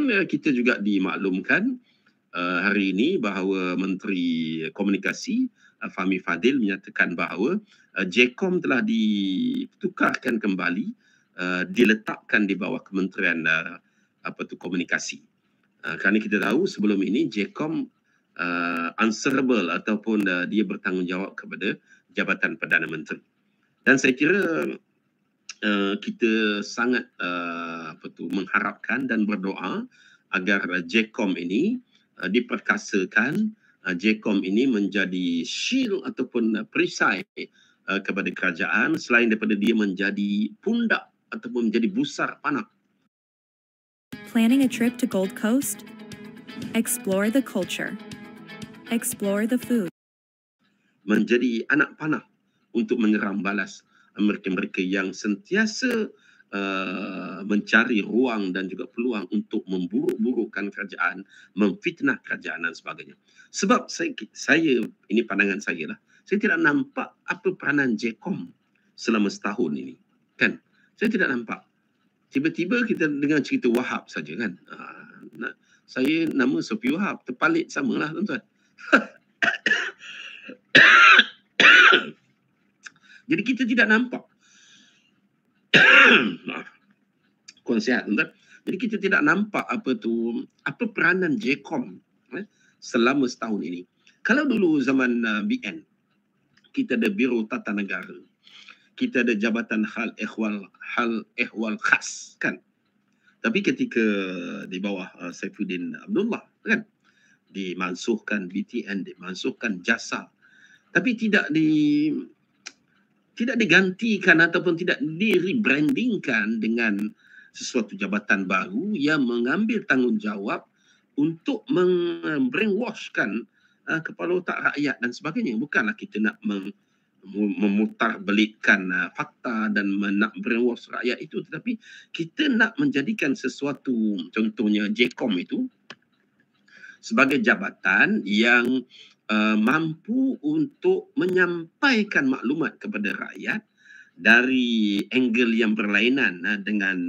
Kita juga dimaklumkan hari ini bahawa Menteri Komunikasi Fahmi Fadil menyatakan bahawa JKOM telah ditukarkan kembali, diletakkan di bawah Kementerian Komunikasi. Kerana kita tahu sebelum ini JKOM answerable ataupun dia bertanggungjawab kepada Jabatan Perdana Menteri. Dan saya kira kita sangat mengharapkan dan berdoa agar JKOM ini diperkasakan, JKOM ini menjadi shield ataupun perisai kepada kerajaan, selain daripada dia menjadi pundak ataupun menjadi busar panah. Planning a trip to Gold Coast? Explore the culture. Explore the food. Menjadi anak panah untuk menyerang balas mereka-mereka yang sentiasa mencari ruang dan juga peluang untuk memburuk-burukkan kerajaan, memfitnah kerajaan dan sebagainya. Sebab saya ini pandangan saya lah, saya tidak nampak apa peranan JKOM selama setahun ini. Kan? Saya tidak nampak. Tiba-tiba kita dengar cerita Wahab saja kan. Saya nama Sophie Wahab, terpalit samalah tuan-tuan. Jadi kita tidak nampak. Maaf. Kurang sihat tuan-tuan. Jadi kita tidak nampak apa peranan JKOM selama setahun ini. Kalau dulu zaman BN, kita ada Biro Tata Negara. Kita ada Jabatan Hal Ehwal Khas kan. Tapi ketika di bawah Saifuddin Abdullah kan, dimansuhkan BTN, dimansuhkan JASA. Tapi tidak digantikan ataupun tidak di-rebrandingkan dengan sesuatu jabatan baru yang mengambil tanggungjawab untuk membrainwashkan kepala otak rakyat dan sebagainya. Bukanlah kita nak memutarbelitkan fakta dan nak brainwash rakyat itu, tetapi kita nak menjadikan sesuatu, contohnya JKOM itu, sebagai jabatan yang mampu untuk menyampaikan maklumat kepada rakyat dari angle yang berlainan dengan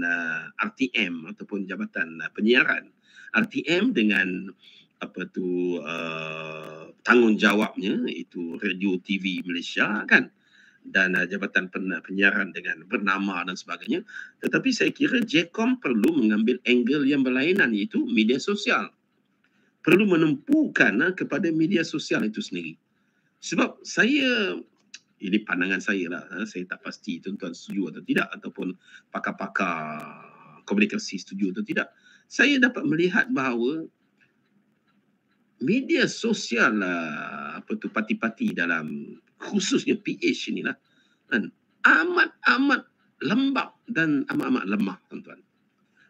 RTM ataupun Jabatan Penyiaran. RTM dengan tanggungjawabnya itu Radio TV Malaysia kan, dan Jabatan Penyiaran dengan bernama dan sebagainya. Tetapi saya kira JKOM perlu mengambil angle yang berlainan, iaitu media sosial. Perlu menempuhkan kepada media sosial itu sendiri. Sebab ini pandangan saya lah, saya tak pasti tuan-tuan setuju atau tidak, ataupun pakar-pakar komunikasi setuju atau tidak. Saya dapat melihat bahawa media sosial parti-parti dalam khususnya PH inilah kan, amat-amat lembab dan amat-amat lemah tuan-tuan.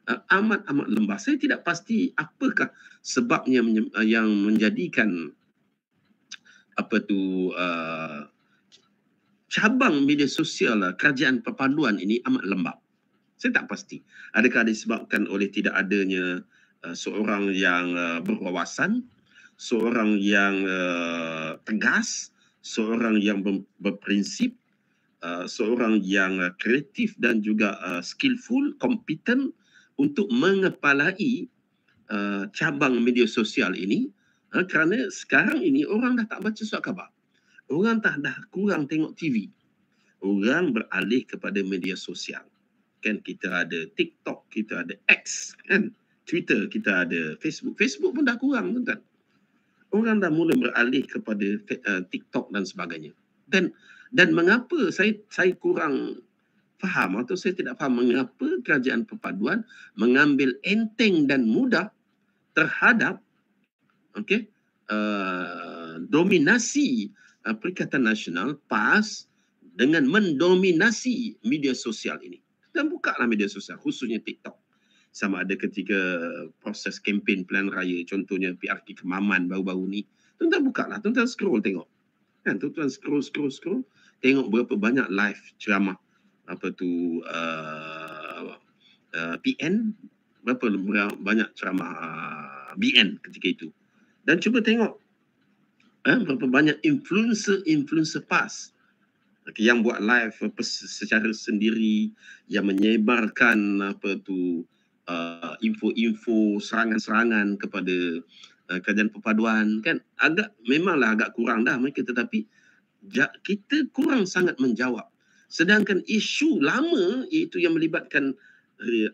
Amat-amat lembah. Saya tidak pasti apakah sebabnya yang menjadikan cabang media sosial kerajaan perpaduan ini amat lembab. Saya tak pasti. Adakah disebabkan oleh tidak adanya seorang yang berwawasan, seorang yang tegas, seorang yang berprinsip, seorang yang kreatif dan juga skillful, kompeten untuk mengepalai cabang media sosial ini, kerana sekarang ini orang dah tak baca surat khabar. Orang dah kurang tengok TV. Orang beralih kepada media sosial. Kan kita ada TikTok, kita ada X, kan? Twitter, kita ada Facebook. Facebook pun dah kurang kan? Orang dah mula beralih kepada TikTok dan sebagainya. Dan mengapa saya kurang faham atau saya tidak faham mengapa kerajaan perpaduan mengambil enteng dan mudah terhadap dominasi Perikatan Nasional PAS dengan mendominasi media sosial ini. Dan bukalah media sosial, khususnya TikTok. Sama ada ketika proses kempen pilihan raya, contohnya PRK Kemaman baru-baru ni. Tuan-tuan bukalah, tuan-tuan scroll tengok. Kan, tuan-tuan scroll, tengok berapa banyak live ceramah PN, berapa banyak ceramah BN ketika itu. Dan cuba tengok berapa banyak influencer PAS yang buat live secara sendiri, yang menyebarkan info-info serangan-serangan kepada kerajaan perpaduan kan, memanglah agak kurang dah mereka, tetapi kita kurang sangat menjawab. Sedangkan isu lama iaitu yang melibatkan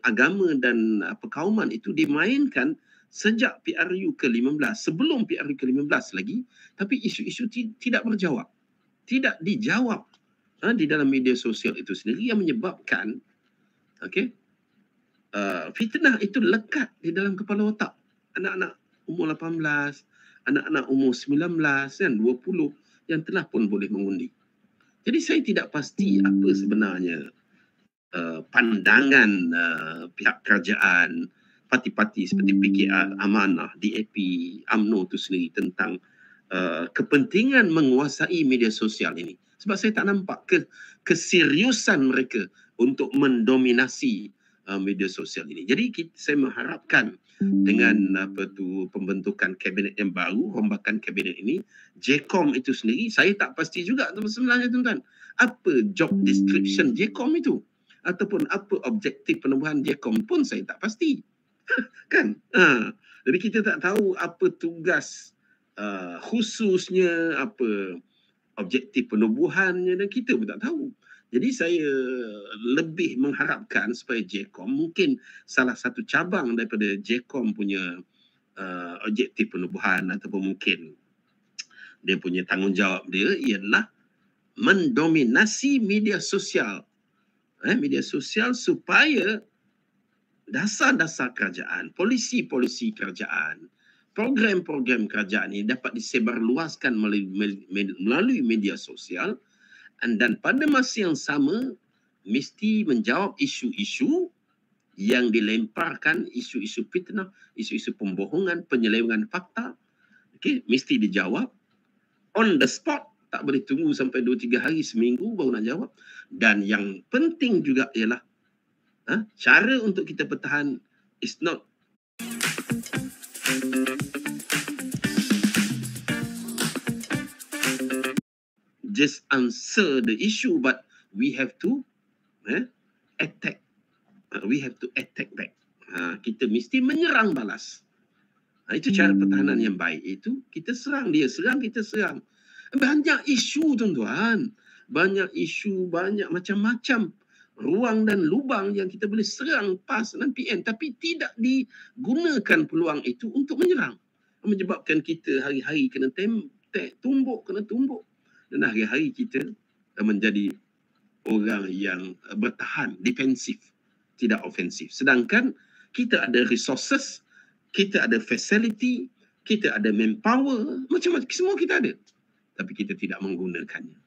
agama dan perkauman itu dimainkan sejak PRU ke-15, sebelum PRU ke-15 lagi, tapi isu-isu tidak berjawab, tidak dijawab di dalam media sosial itu sendiri, yang menyebabkan fitnah itu lekat di dalam kepala otak anak-anak umur 18, anak-anak umur 19 kan, 20 yang telah pun boleh mengundi. Jadi saya tidak pasti apa sebenarnya pandangan pihak kerajaan, parti-parti seperti PKR, Amanah, DAP, UMNO itu sendiri tentang kepentingan menguasai media sosial ini. Sebab saya tak nampak keseriusan mereka untuk mendominasi media sosial ini. Jadi saya mengharapkan dengan pembentukan kabinet yang baru, rombakan kabinet ini, JCOM itu sendiri, saya tak pasti juga sebenarnya tuan-tuan, apa job description JCOM itu, ataupun apa objektif penubuhan JCOM pun saya tak pasti. Kan? Jadi kita tak tahu apa tugas khususnya, apa objektif penubuhannya, dan kita pun tak tahu. Jadi saya lebih mengharapkan supaya JCOM, mungkin salah satu cabang daripada JCOM punya objektif penubuhan, ataupun mungkin dia punya tanggungjawab dia ialah mendominasi media sosial. Media sosial supaya dasar-dasar kerajaan, polisi-polisi kerajaan, program-program kerajaan ini dapat disebarluaskan melalui media sosial, dan pada masa yang sama mesti menjawab isu-isu yang dilemparkan, isu-isu fitnah, isu-isu pembohongan, penyelewengan fakta. Mesti dijawab on the spot, tak boleh tunggu sampai 2-3 hari, seminggu baru nak jawab. Dan yang penting juga ialah cara untuk kita bertahan is not just answer the issue, but we have to attack. We have to attack back. Kita mesti menyerang balas. Itu cara pertahanan yang baik. Itu kita serang dia, serang kita serang. Banyak isu tuan-tuan, banyak isu, banyak macam-macam ruang dan lubang yang kita boleh serang PAS dan PN, tapi tidak digunakan peluang itu untuk menyerang, menyebabkan kita hari-hari kena tumbuk, dan hari-hari kita menjadi orang yang bertahan, defensif, tidak ofensif. Sedangkan kita ada resources, kita ada facility, kita ada manpower, macam-macam, semua kita ada, tapi kita tidak menggunakannya.